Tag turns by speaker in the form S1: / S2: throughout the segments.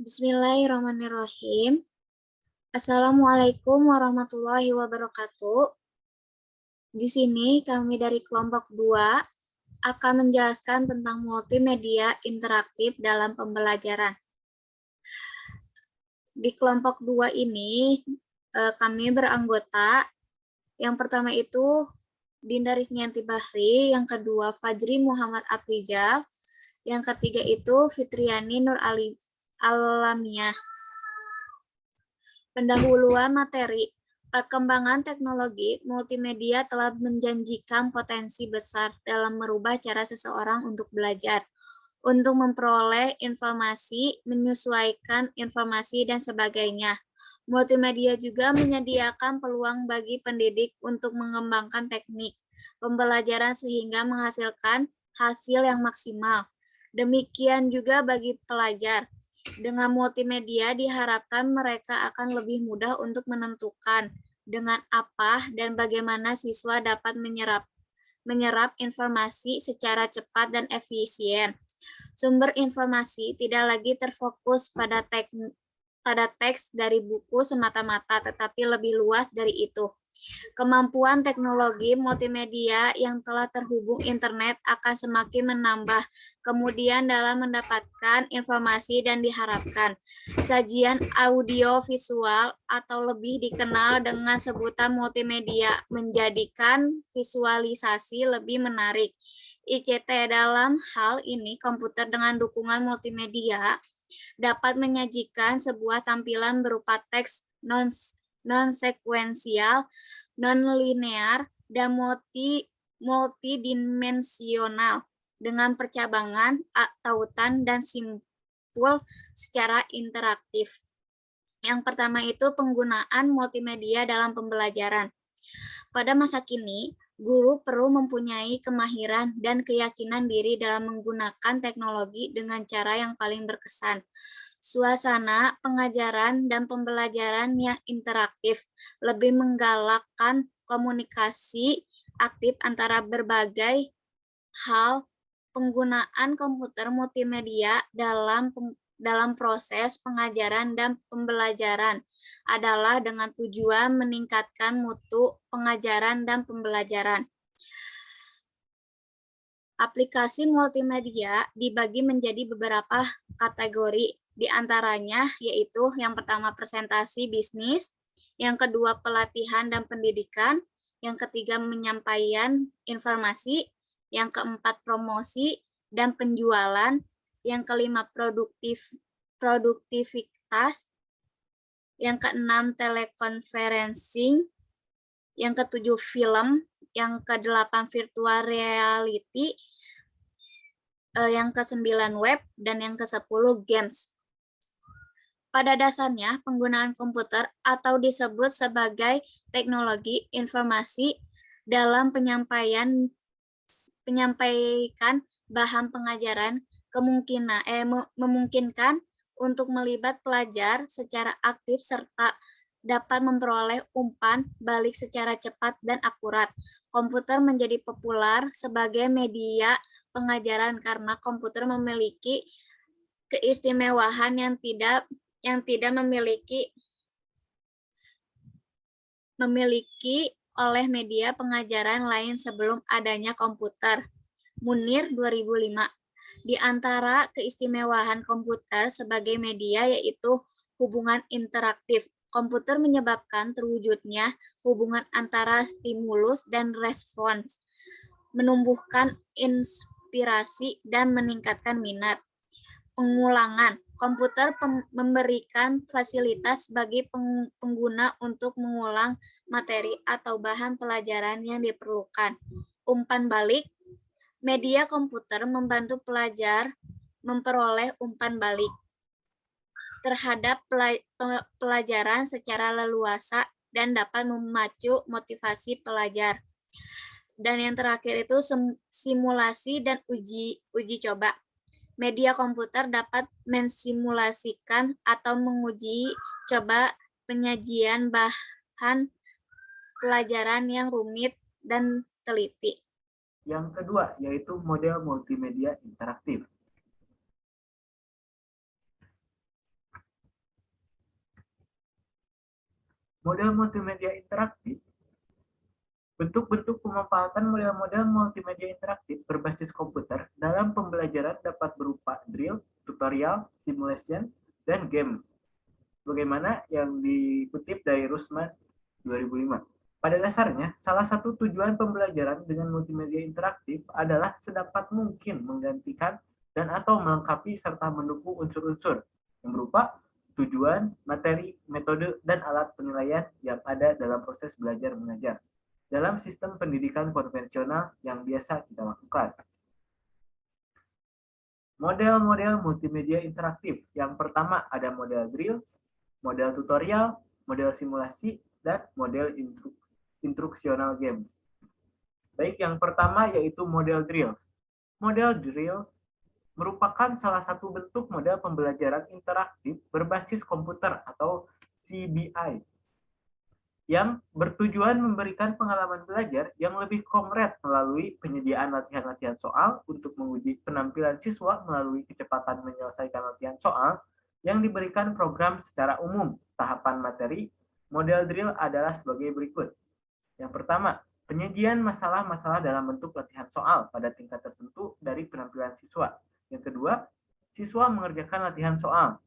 S1: Bismillahirrahmanirrahim. Assalamualaikum warahmatullahi wabarakatuh. Di sini kami dari kelompok 2 akan menjelaskan tentang multimedia interaktif dalam pembelajaran. Di kelompok 2 ini kami beranggota. Yang pertama itu Dinda Risnianti Bahri, yang kedua Fajri Muhammad Afrizal, yang ketiga itu Fitriani Nur Alamiah. Pendahuluan materi. Perkembangan teknologi multimedia telah menjanjikan potensi besar dalam merubah cara seseorang untuk belajar, untuk memperoleh informasi, menyesuaikan informasi, dan sebagainya. Multimedia juga menyediakan peluang bagi pendidik untuk mengembangkan teknik pembelajaran sehingga menghasilkan hasil yang maksimal. Demikian juga bagi pelajar. Dengan multimedia diharapkan mereka akan lebih mudah untuk menentukan dengan apa dan bagaimana siswa dapat menyerap informasi secara cepat dan efisien. Sumber informasi tidak lagi terfokus pada teks dari buku semata-mata, tetapi lebih luas dari itu. Kemampuan teknologi multimedia yang telah terhubung internet akan semakin menambah kemudian dalam mendapatkan informasi dan diharapkan sajian audio visual atau lebih dikenal dengan sebutan multimedia menjadikan visualisasi lebih menarik. ICT dalam hal ini komputer dengan dukungan multimedia dapat menyajikan sebuah tampilan berupa teks non-sekuensial, non-linear, dan multidimensional dengan percabangan, tautan, dan simpul secara interaktif. Yang pertama itu penggunaan multimedia dalam pembelajaran. Pada masa kini, guru perlu mempunyai kemahiran dan keyakinan diri dalam menggunakan teknologi dengan cara yang paling berkesan. Suasana pengajaran dan pembelajaran yang interaktif lebih menggalakkan komunikasi aktif antara berbagai hal. Penggunaan komputer multimedia dalam proses pengajaran dan pembelajaran adalah dengan tujuan meningkatkan mutu pengajaran dan pembelajaran. Aplikasi multimedia dibagi menjadi beberapa kategori, di antaranya yaitu yang pertama presentasi bisnis, yang kedua pelatihan dan pendidikan, yang ketiga menyampaikan informasi, yang keempat promosi dan penjualan, yang kelima produktivitas, yang keenam teleconferencing, yang ketujuh film, yang kedelapan virtual reality, yang kesembilan web, dan yang kesepuluh games. Pada dasarnya, penggunaan komputer atau disebut sebagai teknologi informasi dalam menyampaikan bahan pengajaran memungkinkan untuk melibat pelajar secara aktif serta dapat memperoleh umpan balik secara cepat dan akurat. Komputer menjadi populer sebagai media pengajaran karena komputer memiliki keistimewaan yang tidak memiliki oleh media pengajaran lain sebelum adanya komputer. Munir 2005. Di antara keistimewaan komputer sebagai media yaitu hubungan interaktif. Komputer menyebabkan terwujudnya hubungan antara stimulus dan respons, menumbuhkan inspirasi dan meningkatkan minat. Pengulangan. Komputer memberikan fasilitas bagi pengguna untuk mengulang materi atau bahan pelajaran yang diperlukan. Umpan balik. Media komputer membantu pelajar memperoleh umpan balik terhadap pelajaran secara leluasa dan dapat memacu motivasi pelajar. Dan yang terakhir itu simulasi dan uji coba. Media komputer dapat mensimulasikan atau menguji coba penyajian bahan pelajaran yang rumit dan teliti.
S2: Yang kedua yaitu model multimedia interaktif. Model multimedia interaktif. Bentuk-bentuk pemanfaatan model-model multimedia interaktif berbasis komputer dalam pembelajaran dapat berupa drill, tutorial, simulation, dan games. Bagaimana yang dikutip dari Rusman 2005. Pada dasarnya, salah satu tujuan pembelajaran dengan multimedia interaktif adalah sedapat mungkin menggantikan dan atau melengkapi serta mendukung unsur-unsur yang berupa tujuan, materi, metode, dan alat penilaian yang ada dalam proses belajar mengajar dalam sistem pendidikan konvensional yang biasa kita lakukan. Model-model multimedia interaktif. Yang pertama ada model drill, model tutorial, model simulasi, dan model instruksional games. Baik, yang pertama yaitu model drill. Model drill merupakan salah satu bentuk model pembelajaran interaktif berbasis komputer atau CBI yang bertujuan memberikan pengalaman belajar yang lebih konkret melalui penyediaan latihan-latihan soal untuk menguji penampilan siswa melalui kecepatan menyelesaikan latihan soal yang diberikan program secara umum. Tahapan materi model drill adalah sebagai berikut. Yang pertama, penyajian masalah-masalah dalam bentuk latihan soal pada tingkat tertentu dari penampilan siswa. Yang kedua, siswa mengerjakan latihan soal.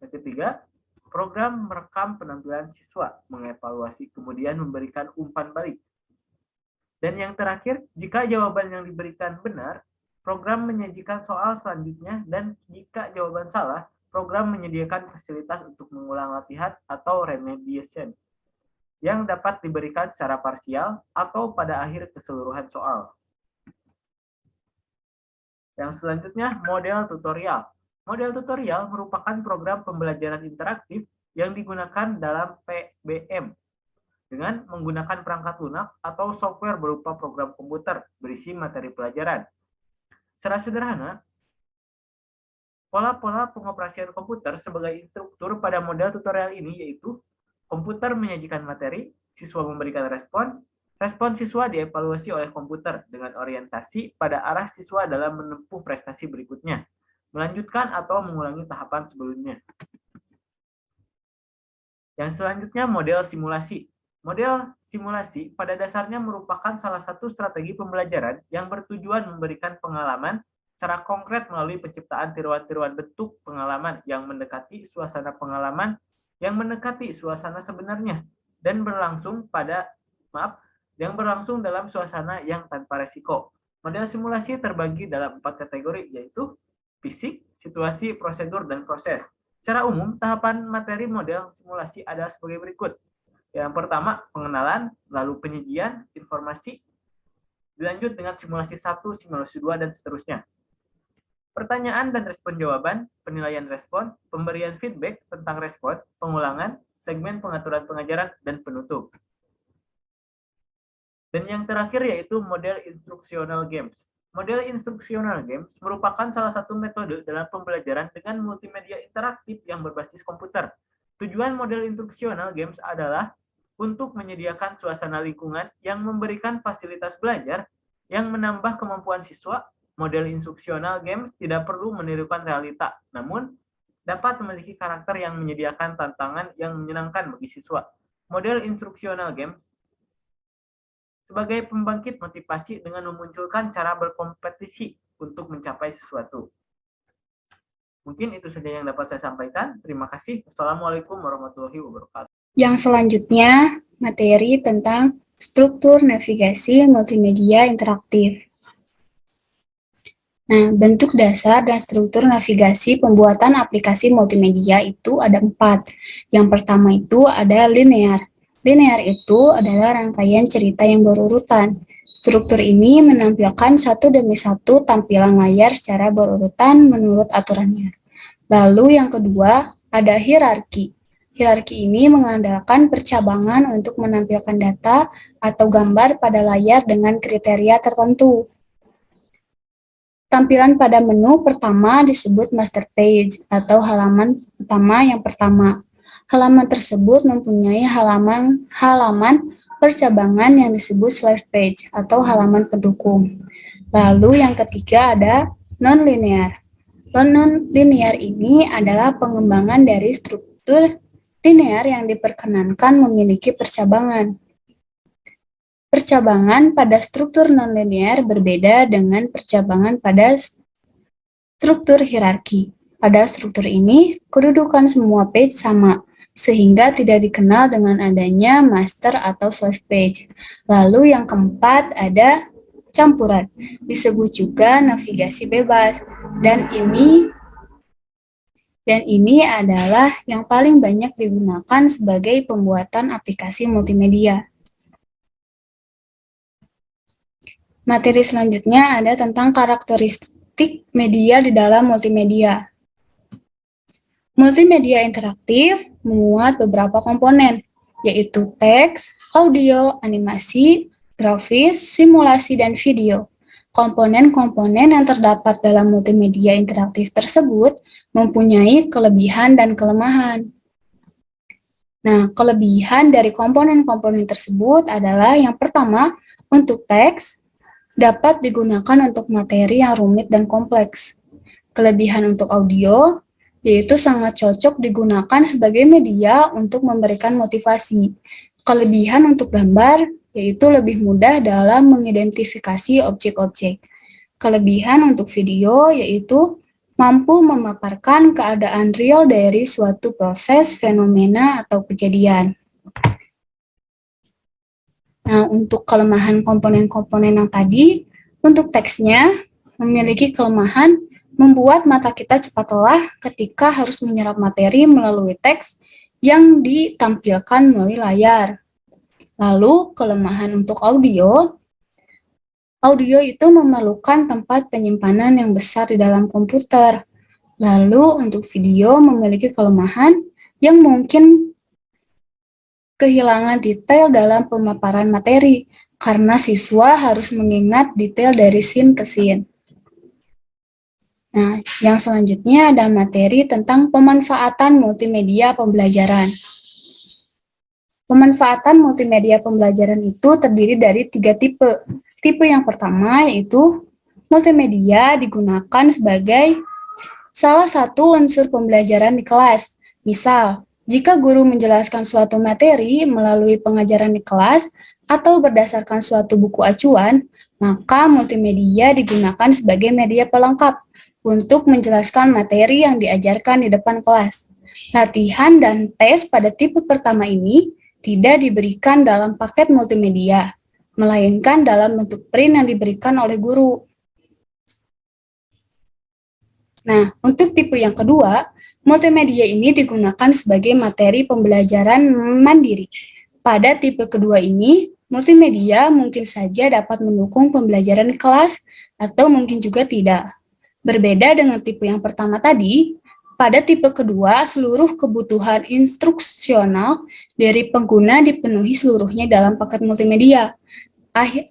S2: Yang ketiga, program merekam penampilan siswa, mengevaluasi, kemudian memberikan umpan balik. Dan yang terakhir, jika jawaban yang diberikan benar, program menyajikan soal selanjutnya, dan jika jawaban salah, program menyediakan fasilitas untuk mengulang latihan atau remediation yang dapat diberikan secara parsial atau pada akhir keseluruhan soal. Yang selanjutnya, model tutorial. Model tutorial merupakan program pembelajaran interaktif yang digunakan dalam PBM dengan menggunakan perangkat lunak atau software berupa program komputer berisi materi pelajaran. Secara sederhana, pola-pola pengoperasian komputer sebagai instruktur pada model tutorial ini yaitu komputer menyajikan materi, siswa memberikan respon, respon siswa dievaluasi oleh komputer dengan orientasi pada arah siswa dalam menempuh prestasi berikutnya, melanjutkan atau mengulangi tahapan sebelumnya. Yang selanjutnya model simulasi. Model simulasi pada dasarnya merupakan salah satu strategi pembelajaran yang bertujuan memberikan pengalaman secara konkret melalui penciptaan tiruan-tiruan bentuk pengalaman yang mendekati suasana pengalaman yang mendekati suasana sebenarnya dan berlangsung dalam suasana yang tanpa resiko. Model simulasi terbagi dalam 4 kategori yaitu fisik, situasi, prosedur, dan proses. Secara umum, tahapan materi model simulasi adalah sebagai berikut. Yang pertama, pengenalan, lalu penyajian, informasi, dilanjut dengan simulasi 1, simulasi 2, dan seterusnya. Pertanyaan dan respon jawaban, penilaian respon, pemberian feedback tentang respon, pengulangan, segmen pengaturan pengajaran, dan penutup. Dan yang terakhir yaitu model instruksional games. Model instruksional games merupakan salah satu metode dalam pembelajaran dengan multimedia interaktif yang berbasis komputer. Tujuan model instruksional games adalah untuk menyediakan suasana lingkungan yang memberikan fasilitas belajar yang menambah kemampuan siswa. Model instruksional games tidak perlu menirukan realita, namun dapat memiliki karakter yang menyediakan tantangan yang menyenangkan bagi siswa. Model instruksional games sebagai pembangkit motivasi dengan memunculkan cara berkompetisi untuk mencapai sesuatu. Mungkin itu saja yang dapat saya sampaikan. Terima kasih. Wassalamualaikum warahmatullahi wabarakatuh.
S3: Yang selanjutnya, materi tentang struktur navigasi multimedia interaktif. Nah, bentuk dasar dan struktur navigasi pembuatan aplikasi multimedia itu ada 4. Yang pertama itu ada linear. Linear itu adalah rangkaian cerita yang berurutan. Struktur ini menampilkan satu demi satu tampilan layar secara berurutan menurut aturannya. Lalu yang kedua, ada hierarki. Hierarki ini mengandalkan percabangan untuk menampilkan data atau gambar pada layar dengan kriteria tertentu. Tampilan pada menu pertama disebut master page atau halaman utama yang pertama. Halaman tersebut mempunyai halaman percabangan yang disebut slide page atau halaman pendukung. Lalu yang ketiga ada non-linear. Non-linear ini adalah pengembangan dari struktur Linear yang diperkenankan memiliki percabangan. Percabangan pada struktur nonlinear berbeda dengan percabangan pada struktur hierarki. Pada struktur ini, kedudukan semua page sama, sehingga tidak dikenal dengan adanya master atau slave page. Lalu yang keempat ada campuran, disebut juga navigasi bebas, dan ini adalah yang paling banyak digunakan sebagai pembuatan aplikasi multimedia. Materi selanjutnya ada tentang karakteristik media di dalam multimedia. Multimedia interaktif memuat beberapa komponen, yaitu teks, audio, animasi, grafis, simulasi, dan video. Komponen-komponen yang terdapat dalam multimedia interaktif tersebut mempunyai kelebihan dan kelemahan. Nah, kelebihan dari komponen-komponen tersebut adalah yang pertama, untuk teks, dapat digunakan untuk materi yang rumit dan kompleks. Kelebihan untuk audio, yaitu sangat cocok digunakan sebagai media untuk memberikan motivasi. Kelebihan untuk gambar, yaitu lebih mudah dalam mengidentifikasi objek-objek. Kelebihan untuk video, yaitu mampu memaparkan keadaan real dari suatu proses, fenomena, atau kejadian. Nah, untuk kelemahan komponen-komponen yang tadi, untuk teksnya memiliki kelemahan membuat mata kita cepat lelah ketika harus menyerap materi melalui teks yang ditampilkan melalui layar. Lalu, kelemahan untuk audio itu memerlukan tempat penyimpanan yang besar di dalam komputer. Lalu, untuk video memiliki kelemahan yang mungkin kehilangan detail dalam pemaparan materi, karena siswa harus mengingat detail dari scene ke scene. Nah, yang selanjutnya ada materi tentang pemanfaatan multimedia pembelajaran. Pemanfaatan multimedia pembelajaran itu terdiri dari 3 tipe. Tipe yang pertama yaitu multimedia digunakan sebagai salah satu unsur pembelajaran di kelas. Misal, jika guru menjelaskan suatu materi melalui pengajaran di kelas atau berdasarkan suatu buku acuan, maka multimedia digunakan sebagai media pelengkap untuk menjelaskan materi yang diajarkan di depan kelas. Latihan dan tes pada tipe pertama ini tidak diberikan dalam paket multimedia, melainkan dalam bentuk print yang diberikan oleh guru. Nah, untuk tipe yang kedua, multimedia ini digunakan sebagai materi pembelajaran mandiri. Pada tipe kedua ini, multimedia mungkin saja dapat mendukung pembelajaran di kelas atau mungkin juga tidak. Berbeda dengan tipe yang pertama tadi, pada tipe kedua seluruh kebutuhan instruksional dari pengguna dipenuhi seluruhnya dalam paket multimedia.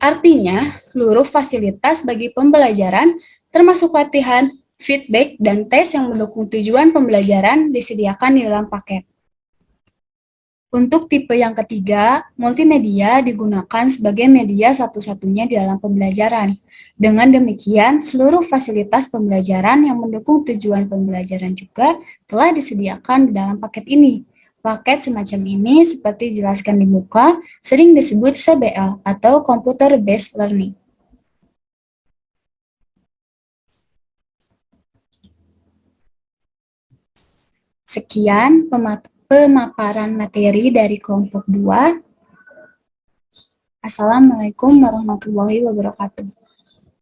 S3: Artinya, seluruh fasilitas bagi pembelajaran, termasuk latihan, feedback, dan tes yang mendukung tujuan pembelajaran disediakan di dalam paket. Untuk tipe yang ketiga, multimedia digunakan sebagai media satu-satunya di dalam pembelajaran. Dengan demikian, seluruh fasilitas pembelajaran yang mendukung tujuan pembelajaran juga telah disediakan di dalam paket ini. Paket semacam ini, seperti dijelaskan di muka, sering disebut CBL atau Computer Based Learning. Sekian pemaparan materi dari kelompok 2. Assalamualaikum warahmatullahi wabarakatuh.